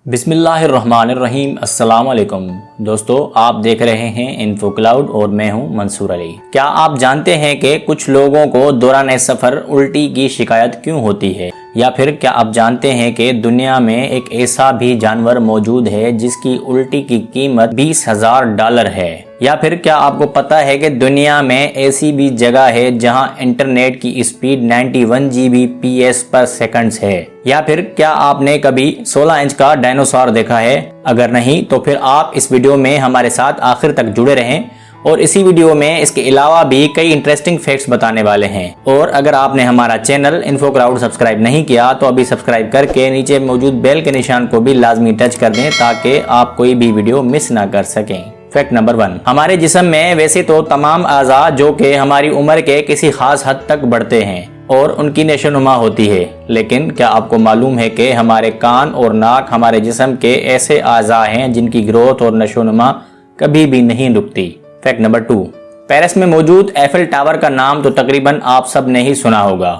بسم اللہ الرحمن الرحیم۔ السلام علیکم دوستو، آپ دیکھ رہے ہیں انفو کلاؤڈ اور میں ہوں منصور علی۔ کیا آپ جانتے ہیں کہ کچھ لوگوں کو دوران سفر الٹی کی شکایت کیوں ہوتی ہے؟ یا پھر کیا آپ جانتے ہیں کہ دنیا میں ایک ایسا بھی جانور موجود ہے جس کی الٹی کی قیمت $20,000 ہے؟ یا پھر کیا آپ کو پتا ہے کہ دنیا میں ایسی بھی جگہ ہے جہاں انٹرنیٹ کی اسپیڈ 91 Gbps/s ہے؟ یا پھر کیا آپ نے کبھی 16 انچ کا ڈائنوسار دیکھا ہے؟ اگر نہیں تو پھر آپ اس ویڈیو میں ہمارے ساتھ آخر تک جڑے رہیں، اور اسی ویڈیو میں اس کے علاوہ بھی کئی انٹرسٹنگ فیکٹس بتانے والے ہیں۔ اور اگر آپ نے ہمارا چینل انفو کلاؤڈ سبسکرائب نہیں کیا تو ابھی سبسکرائب کر کے نیچے موجود بیل کے نشان کو بھی لازمی ٹچ کر دیں تاکہ آپ کوئی بھی ویڈیو مس نہ کر سکیں۔ فیکٹ نمبر 1، ہمارے جسم میں ویسے تو تمام اعضاء جو کہ ہماری عمر کے کسی خاص حد تک بڑھتے ہیں اور ان کی نشو نما ہوتی ہے، لیکن کیا آپ کو معلوم ہے کہ ہمارے کان اور ناک ہمارے جسم کے ایسے اعضاء ہیں جن کی گروتھ اور نشو نما کبھی بھی نہیں رکتی؟ فیکٹ نمبر 2، پیرس میں موجود ایفل ٹاور کا نام تو تقریباً آپ سب نے ہی سنا ہوگا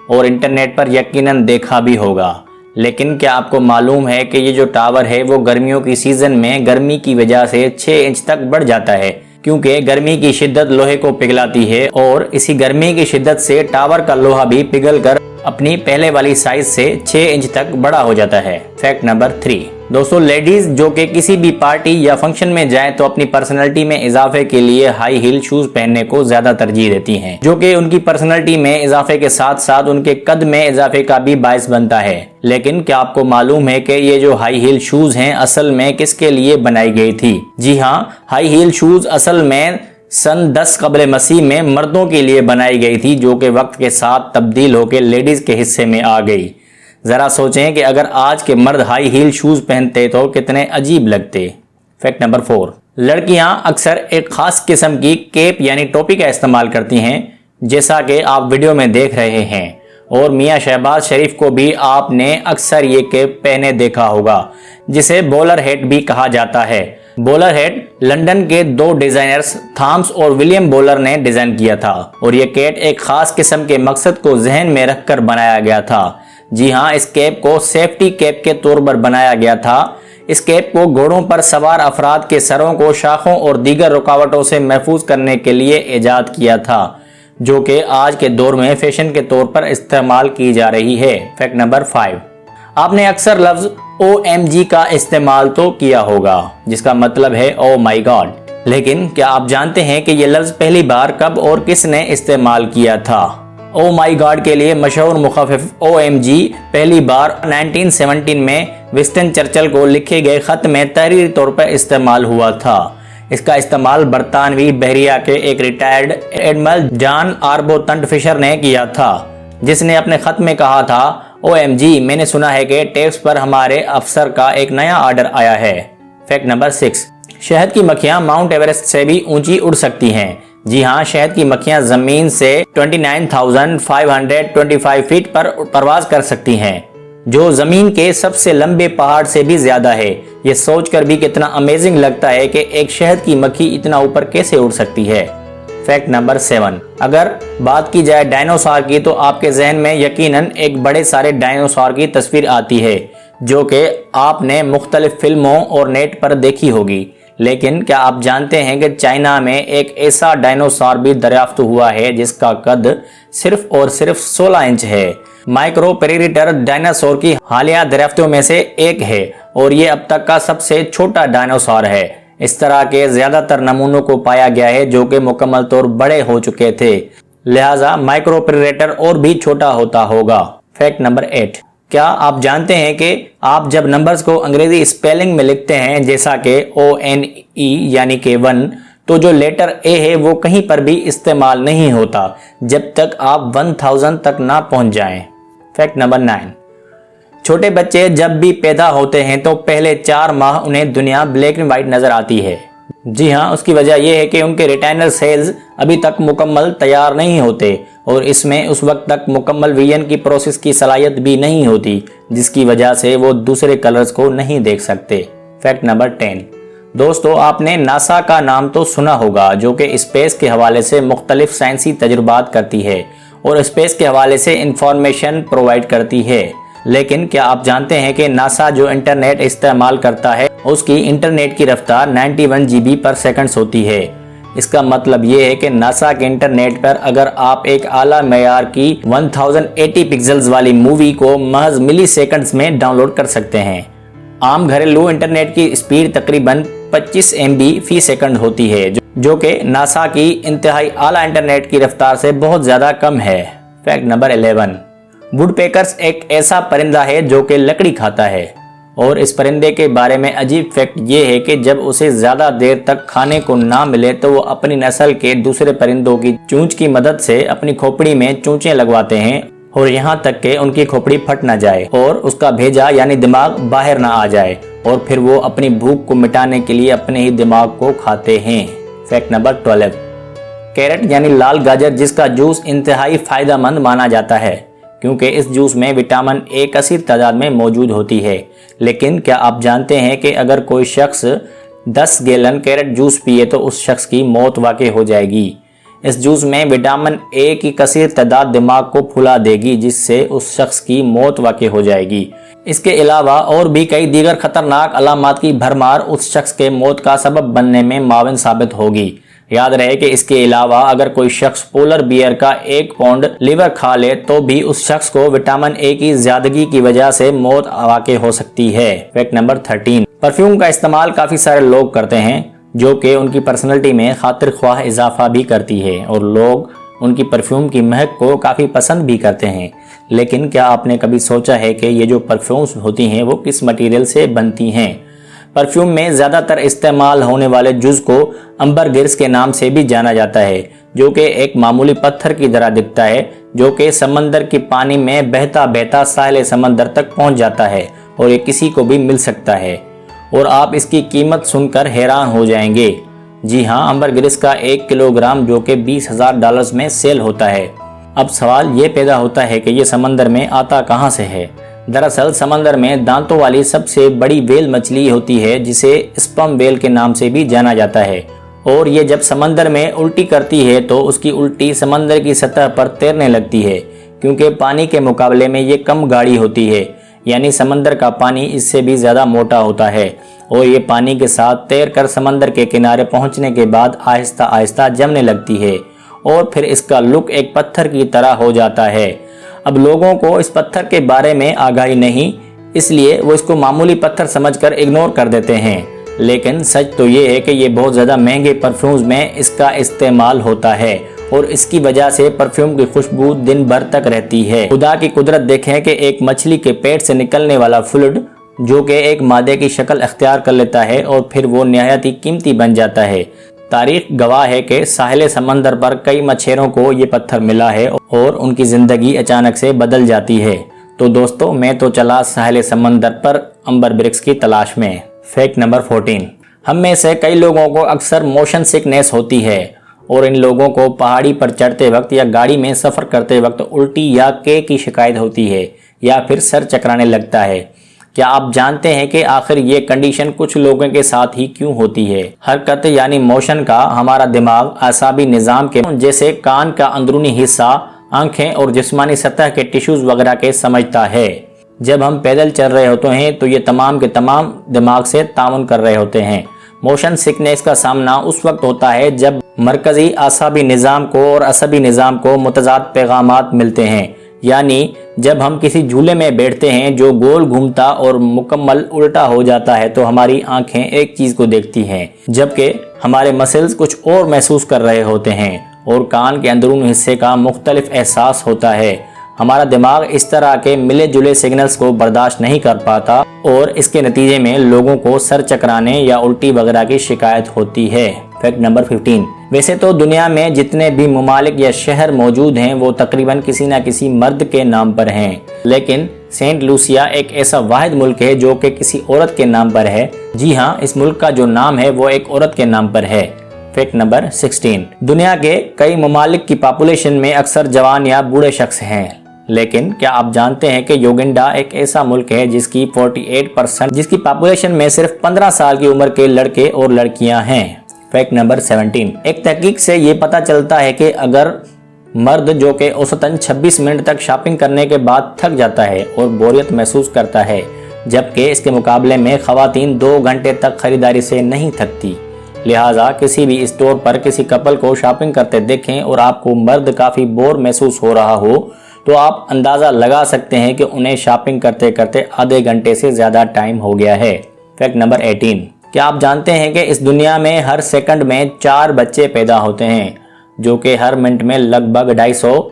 اور انٹرنیٹ پر یقیناً دیکھا بھی ہوگا، لیکن کیا آپ کو معلوم ہے کہ یہ جو ٹاور ہے وہ گرمیوں کی سیزن میں گرمی کی وجہ سے 6 انچ تک بڑھ جاتا ہے، کیونکہ گرمی کی شدت لوہے کو پگھلاتی ہے اور اسی گرمی کی شدت سے ٹاور کا لوہا بھی پگھل کر اپنی پہلے والی سائز سے 6 انچ تک بڑا ہو جاتا ہے۔ فیکٹ نمبر 3، دوستو لیڈیز جو کہ کسی بھی پارٹی یا فنکشن میں جائیں تو اپنی پرسنالٹی میں اضافے کے لیے ہائی ہیل شوز پہننے کو زیادہ ترجیح دیتی ہیں، جو کہ ان کی پرسنالٹی میں اضافے کے ساتھ ساتھ ان کے قد میں اضافے کا بھی باعث بنتا ہے۔ لیکن کیا آپ کو معلوم ہے کہ یہ جو ہائی ہیل شوز ہیں اصل میں کس کے لیے بنائی گئی تھی؟ جی ہاں، ہائی ہیل شوز اصل میں سن 10 قبل مسیح میں مردوں کے لیے بنائی گئی تھی، جو کہ وقت کے ساتھ تبدیل ہو کے لیڈیز کے حصے میں آ گئی۔ ذرا سوچیں کہ اگر آج کے مرد ہائی ہیل شوز پہنتے تو کتنے عجیب لگتے۔ فیکٹ نمبر 4، لڑکیاں اکثر ایک خاص قسم کی کیپ یعنی ٹوپی کا استعمال کرتی ہیں، جیسا کہ آپ ویڈیو میں دیکھ رہے ہیں، اور میاں شہباز شریف کو بھی آپ نے اکثر یہ کیپ پہنے دیکھا ہوگا، جسے بولر ہیٹ بھی کہا جاتا ہے۔ بولر ہیٹ لندن کے 2 ڈیزائنرز تھامس اور ولیم بولر نے ڈیزائن کیا تھا، اور یہ کیپ ایک خاص قسم کے مقصد کو ذہن میں رکھ کر بنایا گیا تھا۔ جی ہاں، اس کیپ کو سیفٹی کیپ کے طور پر بنایا گیا تھا۔ اس کیپ کو گھوڑوں پر سوار افراد کے سروں کو شاخوں اور دیگر رکاوٹوں سے محفوظ کرنے کے لیے ایجاد کیا تھا، جو کہ آج کے دور میں فیشن کے طور پر استعمال کی جا رہی ہے۔ فیکٹ نمبر 5، آپ نے اکثر لفظ OMG کا استعمال تو کیا ہوگا، جس کا مطلب ہے او مائی گاڈ، لیکن کیا آپ جانتے ہیں کہ یہ لفظ پہلی بار کب اور کس نے استعمال کیا تھا؟ او مائی گاڈ کے لیے مشہور مخفف OMG پہلی بار 1917 میں وسٹن چرچل کو لکھے گئے خط میں تحریری طور پر استعمال ہوا تھا۔ اس کا استعمال برطانوی بحریہ کے ایک ریٹائرڈ ایڈمرل جان آربوتنٹ فشر نے کیا تھا، جس نے اپنے خط میں کہا تھا، OMG، میں نے سنا ہے کہ ٹیپس پر ہمارے افسر کا ایک نیا آرڈر آیا ہے۔ فیکٹ نمبر 6، شہد کی مکھیاں ماؤنٹ ایورسٹ سے بھی اونچی اڑ سکتی ہیں۔ جی ہاں، شہد کی مکھیاں زمین سے 29,525 فیٹ پر پرواز کر سکتی ہیں، جو زمین کے سب سے لمبے پہاڑ سے بھی زیادہ ہے۔ یہ سوچ کر بھی کتنا امیزنگ لگتا ہے کہ ایک شہد کی مکھی اتنا اوپر کیسے اڑ سکتی ہے۔ فیکٹ نمبر 7، اگر بات کی جائے ڈائنوسار کی تو آپ کے ذہن میں یقیناً ایک بڑے سارے ڈائنوسار کی تصویر آتی ہے، جو کہ آپ نے مختلف فلموں اور نیٹ پر دیکھی ہوگی، لیکن کیا آپ جانتے ہیں کہ چائنا میں ایک ایسا ڈائنوسار بھی دریافت ہوا ہے جس کا قد صرف اور صرف 16 انچ ہے؟ مائکرو پریڈیٹر ڈائناسور کی حالیہ دریافتوں میں سے ایک ہے، اور یہ اب تک کا سب سے چھوٹا ڈائنوسار ہے۔ اس طرح کے زیادہ تر نمونوں کو پایا گیا ہے جو کہ مکمل طور بڑے ہو چکے تھے، لہٰذا مائکرو پریڈیٹر اور بھی چھوٹا ہوتا ہوگا۔ فیکٹ نمبر 8، کیا آپ جانتے ہیں کہ آپ جب نمبرز کو انگریزی اسپیلنگ میں لکھتے ہیں، جیسا کہ ONE یعنی کہ 1، تو جو لیٹر A ہے وہ کہیں پر بھی استعمال نہیں ہوتا جب تک آپ 1000 تک نہ پہنچ جائیں۔ فیکٹ نمبر 9، چھوٹے بچے جب بھی پیدا ہوتے ہیں تو پہلے 4 ماہ انہیں دنیا بلیک اینڈ وائٹ نظر آتی ہے۔ جی ہاں، اس کی وجہ یہ ہے کہ ان کے ریٹائنر سیلز ابھی تک مکمل تیار نہیں ہوتے، اور اس میں اس وقت تک مکمل ویژن کی پروسیس کی صلاحیت بھی نہیں ہوتی، جس کی وجہ سے وہ دوسرے کلرز کو نہیں دیکھ سکتے۔ فیکٹ نمبر 10، دوستو آپ نے ناسا کا نام تو سنا ہوگا، جو کہ اسپیس کے حوالے سے مختلف سائنسی تجربات کرتی ہے اور اسپیس کے حوالے سے انفارمیشن پرووائڈ کرتی ہے۔ لیکن کیا آپ جانتے ہیں کہ ناسا جو انٹرنیٹ استعمال کرتا ہے اس کی انٹرنیٹ کی رفتار 91 GB پر سیکنڈز ہوتی ہے۔ اس کا مطلب یہ ہے کہ ناسا کے انٹرنیٹ پر اگر آپ ایک اعلیٰ معیار کی 1080 پکسلز والی مووی کو محض ملی سیکنڈز میں ڈاؤن لوڈ کر سکتے ہیں۔ عام گھریلو انٹرنیٹ کی سپیڈ تقریباً 25 MB فی سیکنڈ ہوتی ہے، جو کہ ناسا کی انتہائی اعلیٰ انٹرنیٹ کی رفتار سے بہت زیادہ کم ہے۔ فیکٹ نمبر 11، ووڈ پیکرز ایک ایسا پرندہ ہے جو کہ لکڑی کھاتا ہے، اور اس پرندے کے بارے میں عجیب فیکٹ یہ ہے کہ جب اسے زیادہ دیر تک کھانے کو نہ ملے تو وہ اپنی نسل کے دوسرے پرندوں کی چونچ کی مدد سے اپنی کھوپڑی میں چونچیں لگواتے ہیں، اور یہاں تک کہ ان کی کھوپڑی پھٹ نہ جائے اور اس کا بھیجا یعنی دماغ باہر نہ آ جائے، اور پھر وہ اپنی بھوک کو مٹانے کے لیے اپنے ہی دماغ کو کھاتے ہیں۔ فیکٹ نمبر 12، کیرٹ یعنی لال گاجر جس کا جوس انتہائی فائدہ مند مانا جاتا ہے کیونکہ اس جوس میں وٹامن اے کثیر تعداد میں موجود ہوتی ہے، لیکن کیا آپ جانتے ہیں کہ اگر کوئی شخص 10 گیلن کیرٹ جوس پیے تو اس شخص کی موت واقع ہو جائے گی۔ اس جوس میں وٹامن اے کی کثیر تعداد دماغ کو پھلا دے گی جس سے اس شخص کی موت واقع ہو جائے گی۔ اس کے علاوہ اور بھی کئی دیگر خطرناک علامات کی بھرمار اس شخص کے موت کا سبب بننے میں معاون ثابت ہوگی۔ یاد رہے کہ اس کے علاوہ اگر کوئی شخص پولر بیئر کا 1 پاؤنڈ لیور کھا لے تو بھی اس شخص کو وٹامن اے کی زیادگی کی وجہ سے موت واقع ہو سکتی ہے۔ فیکٹ نمبر 13، پرفیوم کا استعمال کافی سارے لوگ کرتے ہیں جو کہ ان کی پرسنلٹی میں خاطر خواہ اضافہ بھی کرتی ہے، اور لوگ ان کی پرفیوم کی مہک کو کافی پسند بھی کرتے ہیں، لیکن کیا آپ نے کبھی سوچا ہے کہ یہ جو پرفیومز ہوتی ہیں وہ کس مٹیریل سے بنتی ہیں؟ پرفیوم میں زیادہ تر استعمال ہونے والے جز کو امبر گرس کے نام سے بھی جانا جاتا ہے، جو کہ ایک معمولی پتھر کی طرح دکھتا ہے جو کہ سمندر کی پانی میں بہتا بہتا ساحل سمندر تک پہنچ جاتا ہے، اور یہ کسی کو بھی مل سکتا ہے، اور آپ اس کی قیمت سن کر حیران ہو جائیں گے۔ جی ہاں، امبر گرس کا 1 کلو گرام جو کہ $20,000 میں سیل ہوتا ہے۔ اب سوال یہ پیدا ہوتا ہے کہ یہ سمندر میں آتا کہاں سے ہے؟ دراصل سمندر میں دانتوں والی سب سے بڑی ویل مچھلی ہوتی ہے جسے اسپم ویل کے نام سے بھی جانا جاتا ہے، اور یہ جب سمندر میں الٹی کرتی ہے تو اس کی الٹی سمندر کی سطح پر تیرنے لگتی ہے، کیونکہ پانی کے مقابلے میں یہ کم گاڑی ہوتی ہے، یعنی سمندر کا پانی اس سے بھی زیادہ موٹا ہوتا ہے، اور یہ پانی کے ساتھ تیر کر سمندر کے کنارے پہنچنے کے بعد آہستہ آہستہ جمنے لگتی ہے، اور پھر اس کا لک ایک پتھر کی طرح ہو جاتا ہے۔ اب لوگوں کو اس پتھر کے بارے میں آگاہی نہیں، اس لیے وہ اس کو معمولی پتھر سمجھ کر اگنور کر دیتے ہیں، لیکن سچ تو یہ ہے کہ یہ بہت زیادہ مہنگے پرفیومز میں اس کا استعمال ہوتا ہے، اور اس کی وجہ سے پرفیوم کی خوشبو دن بھر تک رہتی ہے۔ خدا کی قدرت دیکھیں کہ ایک مچھلی کے پیٹ سے نکلنے والا فلوئڈ جو کہ ایک مادے کی شکل اختیار کر لیتا ہے اور پھر وہ نہایت ہی قیمتی بن جاتا ہے۔ تاریخ گواہ ہے کہ ساحل سمندر پر کئی مچھیروں کو یہ پتھر ملا ہے اور ان کی زندگی اچانک سے بدل جاتی ہے۔ تو دوستو، میں تو چلا ساحل سمندر پر امبر برکس کی تلاش میں۔ فیکٹ نمبر 14، ہم میں سے کئی لوگوں کو اکثر موشن سکنیس ہوتی ہے، اور ان لوگوں کو پہاڑی پر چڑھتے وقت یا گاڑی میں سفر کرتے وقت الٹی یا کے کی شکایت ہوتی ہے، یا پھر سر چکرانے لگتا ہے۔ کیا آپ جانتے ہیں کہ آخر یہ کنڈیشن کچھ لوگوں کے ساتھ ہی کیوں ہوتی ہے؟ حرکت یعنی موشن کا ہمارا دماغ اعصابی نظام کے جیسے کان کا اندرونی حصہ، آنکھیں اور جسمانی سطح کے ٹیشوز وغیرہ کے سمجھتا ہے۔ جب ہم پیدل چل رہے ہوتے ہیں تو یہ تمام کے تمام دماغ سے تعاون کر رہے ہوتے ہیں۔ موشن سکنیس کا سامنا اس وقت ہوتا ہے جب مرکزی اعصابی نظام کو اور عصبی نظام کو متضاد پیغامات ملتے ہیں، یعنی جب ہم کسی جھولے میں بیٹھتے ہیں جو گول گھومتا اور مکمل الٹا ہو جاتا ہے تو ہماری آنکھیں ایک چیز کو دیکھتی ہیں، جبکہ ہمارے مسلز کچھ اور محسوس کر رہے ہوتے ہیں، اور کان کے اندرون حصے کا مختلف احساس ہوتا ہے۔ ہمارا دماغ اس طرح کے ملے جلے سگنلز کو برداشت نہیں کر پاتا، اور اس کے نتیجے میں لوگوں کو سر چکرانے یا الٹی وغیرہ کی شکایت ہوتی ہے۔ فیکٹ نمبر 15، ویسے تو دنیا میں جتنے بھی ممالک یا شہر موجود ہیں وہ تقریباً کسی نہ کسی مرد کے نام پر ہیں، لیکن سینٹ لوسیا ایک ایسا واحد ملک ہے جو کہ کسی عورت کے نام پر ہے۔ جی ہاں، اس ملک کا جو نام ہے وہ ایک عورت کے نام پر ہے۔ فیکٹ نمبر 16، دنیا کے کئی ممالک کی پاپولیشن میں اکثر جوان یا بوڑھے شخص ہیں، لیکن کیا آپ جانتے ہیں کہ یوگنڈا ایک ایسا ملک ہے جس کی 48% جس کی پاپولیشن میں صرف 15 سال کی عمر کے لڑکے اور لڑکیاں ہیں۔ فیکٹ نمبر 17، ایک تحقیق سے یہ پتہ چلتا ہے کہ اگر مرد جو کہ اوسطاً 26 منٹ تک شاپنگ کرنے کے بعد تھک جاتا ہے اور بوریت محسوس کرتا ہے، جبکہ اس کے مقابلے میں خواتین 2 گھنٹے تک خریداری سے نہیں تھکتی۔ لہٰذا کسی بھی اسٹور پر کسی کپل کو شاپنگ کرتے دیکھیں اور آپ کو مرد کافی بور محسوس ہو رہا ہو تو آپ اندازہ لگا سکتے ہیں کہ انہیں شاپنگ کرتے کرتے آدھے گھنٹے سے زیادہ ٹائم ہو گیا ہے۔ فیکٹ نمبر 18، کیا آپ جانتے ہیں کہ اس دنیا میں ہر سیکنڈ میں 4 بچے پیدا ہوتے ہیں، جو کہ ہر منٹ میں لگ بھگ 250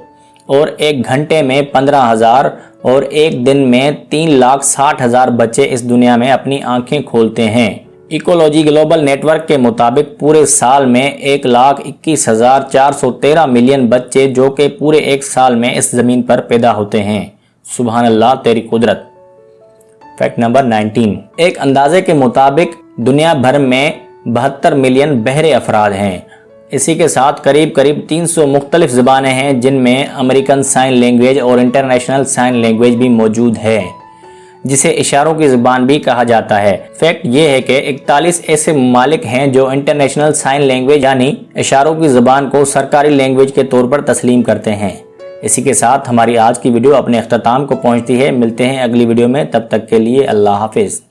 اور ایک گھنٹے میں 15,000 اور ایک دن میں 3,60,000 بچے اس دنیا میں اپنی آنکھیں کھولتے ہیں۔ ایکولوجی گلوبل نیٹ ورک کے مطابق پورے سال میں 1,21,413 ملین بچے جو کہ پورے ایک سال میں اس زمین پر پیدا ہوتے ہیں۔ سبحان اللہ تیری قدرت۔ فیکٹ نمبر 19، ایک اندازے کے مطابق دنیا بھر میں 72 ملین بہرے افراد ہیں۔ اسی کے ساتھ قریب 300 مختلف زبانیں ہیں، جن میں امریکن سائن لینگویج اور انٹرنیشنل سائن لینگویج بھی موجود ہے، جسے اشاروں کی زبان بھی کہا جاتا ہے۔ فیکٹ یہ ہے کہ 41 ایسے ممالک ہیں جو انٹرنیشنل سائن لینگویج یعنی اشاروں کی زبان کو سرکاری لینگویج کے طور پر تسلیم کرتے ہیں۔ اسی کے ساتھ ہماری آج کی ویڈیو اپنے اختتام کو پہنچتی ہے۔ ملتے ہیں اگلی ویڈیو میں، تب تک کے لیے اللہ حافظ۔